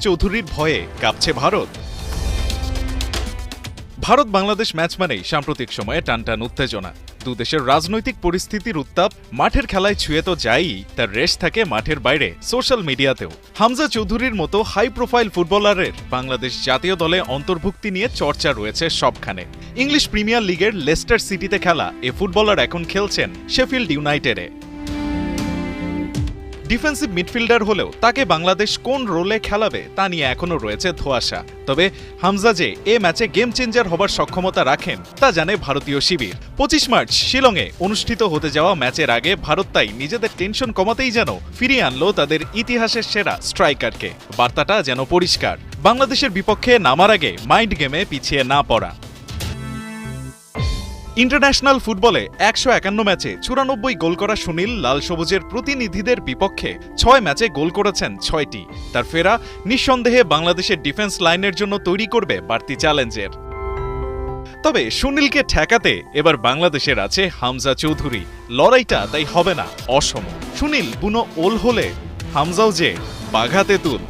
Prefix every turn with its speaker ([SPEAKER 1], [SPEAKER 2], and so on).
[SPEAKER 1] চৌধুরীর ভয়ে কাঁপছে ভারত। ভারত বাংলাদেশ ম্যাচ মানেই সাম্প্রতিক সময়ে টানটান উত্তেজনা। দুদেশের রাজনৈতিক পরিস্থিতির উত্তাপ মাঠের খেলায় ছুঁয়ে তো যায়ই, তার রেশ থাকে মাঠের বাইরে সোশ্যাল মিডিয়াতেও। হামজা চৌধুরীর মতো হাই প্রোফাইল ফুটবলারের বাংলাদেশ জাতীয় দলে অন্তর্ভুক্তি নিয়ে চর্চা রয়েছে সবখানে। ইংলিশ প্রিমিয়ার লিগের লেস্টার সিটিতে খেলা এ ফুটবলার এখন খেলছেন শেফিল্ড ইউনাইটেডে। ডিফেন্সিভ মিডফিল্ডার হলেও তাকে বাংলাদেশ কোন রোলে খেলাবে তা নিয়ে এখনও রয়েছে ধোঁয়াশা। তবে হামজা যে এ ম্যাচে গেম চেঞ্জার হবার সক্ষমতা রাখেন তা জানে ভারতীয় শিবির। 25 মার্চ শিলংয়ে অনুষ্ঠিত হতে যাওয়া ম্যাচের আগে ভারত তাই নিজেদের টেনশন কমাতেই যেন ফিরিয়ে আনলো তাদের ইতিহাসের সেরা স্ট্রাইকারকে। বার্তাটা যেন পরিষ্কার, বাংলাদেশের বিপক্ষে নামার আগে মাইন্ড গেমে পিছিয়ে না পড়া। ইন্টারন্যাশনাল ফুটবলে 151 ম্যাচে 94 গোল করা সুনীল লাল সবুজের প্রতিনিধিদের বিপক্ষে 6 ম্যাচে গোল করেছেন 6টি। তার ফেরা নিঃসন্দেহে বাংলাদেশের ডিফেন্স লাইনের জন্য তৈরি করবে বাড়তি চ্যালেঞ্জের। তবে সুনীলকে ঠেকাতে এবার বাংলাদেশের আছে হামজা চৌধুরী। লড়াইটা তাই হবে না অসম। সুনীল বুনো ওল হলে হামজাও যে বাঘা তেঁতুল।